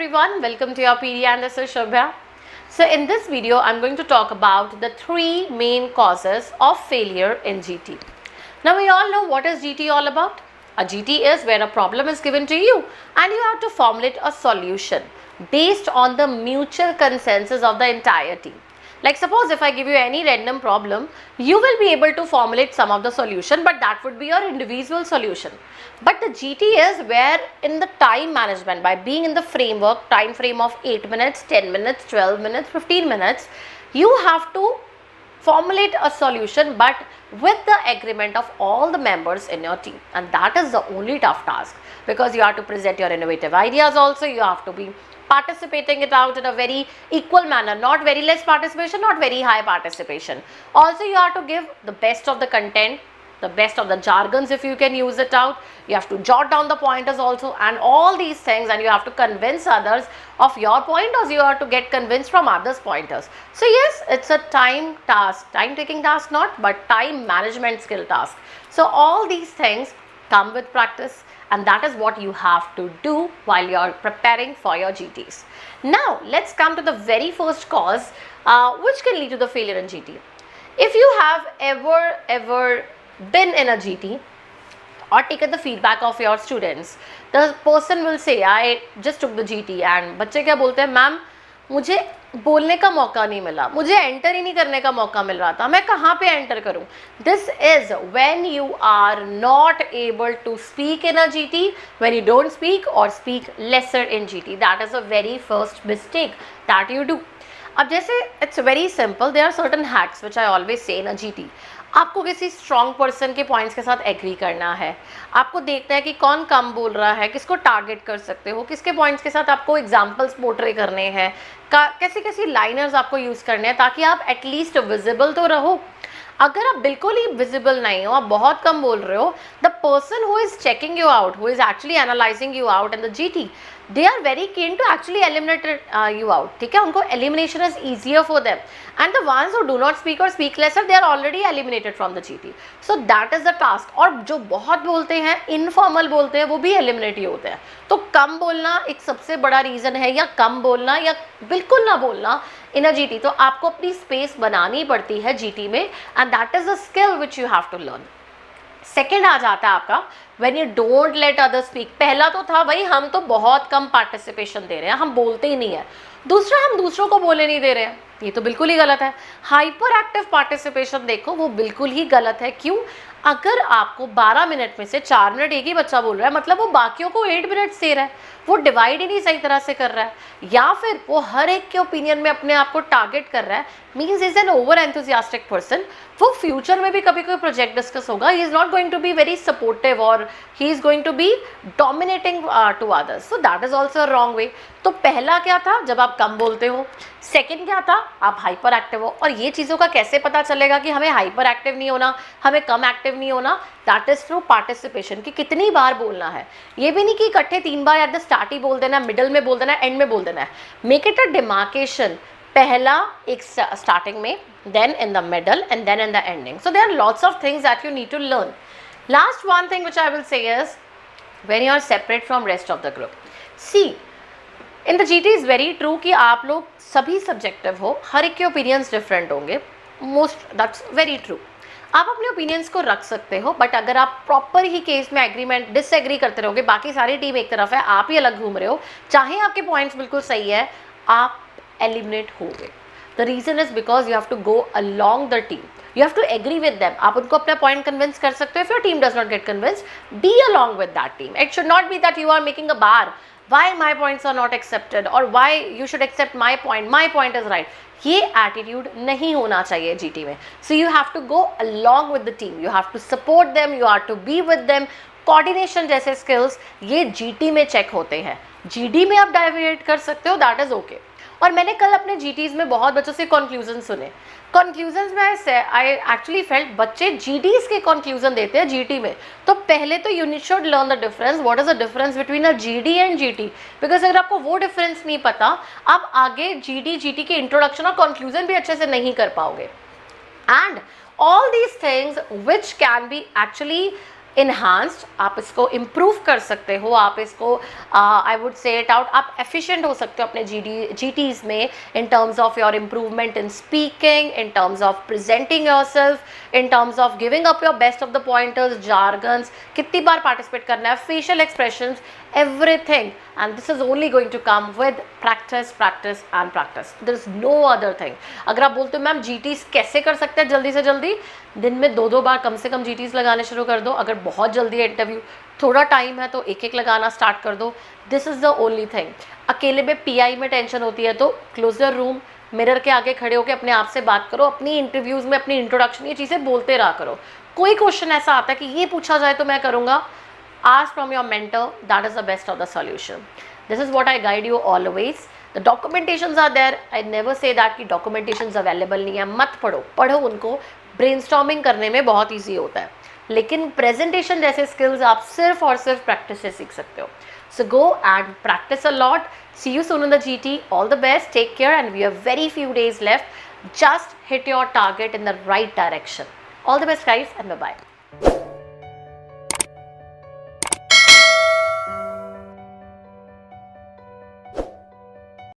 everyone, welcome to your PD and this is Shubhya. So in this video I'm going to talk about the three main causes of failure in GT. Now we all know what is GT all about. A GT is where a problem is given to you and you have to formulate a solution based on the mutual consensus of the entire team. Like suppose if I give you any random problem, you will be able to formulate some of the solution, but that would be your individual solution. But the GT is where in the time management, by being in the framework, time frame of 8 minutes, 10 minutes, 12 minutes, 15 minutes, you have to formulate a solution but with the agreement of all the members in your team, and that is the only tough task because you have to present your innovative ideas also, you have to be participating it out in a very equal manner, not very less participation, not very high participation. Also you have to give the best of the content, the best of the jargons if you can use it out, you have to jot down the pointers also and all these things, and you have to convince others of your pointers, you have to get convinced from others pointers. So yes, it's a time task, time taking task not, but time management skill task. So all these things come with practice, and that is what you have to do while you are preparing for your GTs. Now let's come to the very first cause which can lead to the failure in GT. If you have ever been in a GT or taken the feedback of your students, the person will say I just took the GT and बच्चे क्या बोलते हैं, ma'am मुझे बोलने का मौका नहीं मिला, मुझे एंटर ही नहीं करने का मौका मिल रहा था, मैं कहाँ पे एंटर करूँ. This is when you are not able to speak in a GT, when you don't speak or speak lesser in GT. That is a very first mistake that you do. अब जैसे it's very simple, there are certain hacks which I always say in a GT. आपको किसी strong person के points के साथ agree करना है, आपको देखना है कि कौन कम बोल रहा है, किसको टारगेट कर सकते हो, किसके पॉइंट्स के साथ आपको एग्जांपल्स पोर्ट्रे करने हैं, कैसी कैसी लाइनर्स आपको यूज़ करने हैं ताकि आप एटलीस्ट विजिबल तो रहो. अगर आप बिल्कुल ही विजिबल नहीं हो, आप बहुत कम बोल रहे हो, the person who is checking you out, who is actually analysing you out in the GT, they are very keen to actually eliminate you out. ठीक है, उनको elimination is easier for them, and the ones who do not speak or speak lesser, they are already eliminated from the GT. So that is the task. और जो बहुत बोलते हैं, informal बोलते हैं, वो भी eliminate ही होते हैं. तो कम बोलना एक सबसे बड़ा रीज़न है, या कम बोलना या बिल्कुल ना बोलना इन अ GT. तो आपको अपनी स्पेस बनानी पड़ती है GT में, and that is a skill which you have to learn. Second आ जाता है आपका when you don't let other speak. पहला तो था भाई हम तो बहुत कम पार्टिसिपेशन दे रहे हैं, हम बोलते ही नहीं है. दूसरा, हम दूसरों को बोलने नहीं दे रहे हैं, ये तो बिल्कुल ही गलत है. हाइपर एक्टिव पार्टिसिपेशन देखो, वो बिल्कुल ही गलत है. क्यों? अगर आपको 12 मिनट में से 4 मिनट एक ही बच्चा बोल रहा है, मतलब वो बाकियों को 8 मिनट्स दे रहा है, वो डिवाइड ही नहीं सही तरह से कर रहा है, या फिर वो हर एक के ओपिनियन में अपने आप को टारगेट कर रहा है, means is an over enthusiastic person. वो फ्यूचर में भी कभी कोई प्रोजेक्ट डिस्कस होगा, he is not going to be very supportive और he is going to be dominating to others. So that is also wrong way. तो पहला क्या था, जब आप कम बोलते हो. सेकेंड क्या था, आप हाइपर एक्टिव हो. और ये चीज़ों का कैसे पता चलेगा कि हमें हाइपर एक्टिव नहीं होना, हमें कम एक्टिव नहीं होना? दैट इज थ्रू पार्टिसिपेशन, कि कितनी बार बोलना है. ये भी नहीं कि इकट्ठे 3 बार एट द स्टार्ट ही बोल देना, मिडल में बोल देना, एंड में बोल देना है. मेक इट अ डिमार्केशन, पहला एक स्टार्टिंग में, then in the middle and then in the ending. So there are lots of things that you need to learn. Last one thing which I will say is when you are separate from rest of the group. See in the GT is very true कि आप लोग सभी subjective हो, हर एक के opinions different होंगे, most that's very true. आप अपने ओपिनियंस को रख सकते हो, बट अगर आप प्रॉपर ही केस में एग्रीमेंट डिसएग्री करते रहोगे, बाकी सारी टीम एक तरफ है, आप ही अलग घूम रहे हो, चाहे आपके पॉइंट्स बिल्कुल सही है, आप एलिमिनेट हो गए. The reason is because you have to go along the team, you have to agree with them. आप उनको अपना पॉइंट कन्विंस कर सकते हो. If your team does not get convince, be along with that team. It should not be that you are making a bar, why my points are not accepted or why you should accept my point is right. ये attitude नहीं होना चाहिए GT में. So you have to go along with the team, you have to support them, you have to be with them. Coordination जैसे skills ये GT में check होते हैं. GD में आप डाइवेट कर सकते हो, दैट इज ओके. और मैंने कल अपने GTs में बहुत बच्चों से कंक्लूजन सुने. कंक्लूजन्स में आई एक्चुअली फेल्ट बच्चे GDs के कंक्लूजन देते हैं GT में. तो पहले तो you should learn the difference, what is the difference between a GD and GT. Because अगर आपको वो डिफरेंस नहीं पता, आप आगे GT के इंट्रोडक्शन और कंक्लूजन भी अच्छे से नहीं कर पाओगे. And all these things which can be actually enhanced, आप इसको इम्प्रूव कर सकते हो, आप इसको I would say it out, आप एफिशिएंट हो सकते हो अपने GTs में in terms of your improvement in speaking, in terms of presenting yourself, in terms of giving up your best of the pointers, jargons, कितनी बार पार्टिसिपेट करना है, facial expressions, everything, and this is only going to come with practice, practice and practice. There is no other thing. अगर आप बोलते हो ma'am GTs कैसे कर सकते हैं जल्दी से जल्दी, दिन में 2-2 बार कम से कम GTs लगाने शुरू कर दो. अगर बहुत जल्दी है इंटरव्यू, थोड़ा टाइम है तो एक लगाना स्टार्ट कर दो. This is the only thing. अकेले में PI में टेंशन होती है तो क्लोजर रूम, मिरर के आगे खड़े होकर अपने आप से बात करो, अपनी इंटरव्यूज़ में अपनी इंट्रोडक्शन, ये चीज़ें बोलते रहा करो. कोई क्वेश्चन ऐसा आता है कि ये पूछा जाए तो मैं करूँगा, ask from your mentor, that is the best of the solution. This is what I guide you always. The documentations are there. I never say that कि documentations available नहीं है, मत पढ़ो, पढ़ो उनको. brainstorming करने में बहुत easy होता है, लेकिन presentation जैसे skills आप सिर्फ और सिर्फ practice से सीख सकते हो. So go and practice a lot. See you soon in the GT. All the best. Take care, and we have very few days left. Just hit your target in the right direction. All the best guys, and bye bye.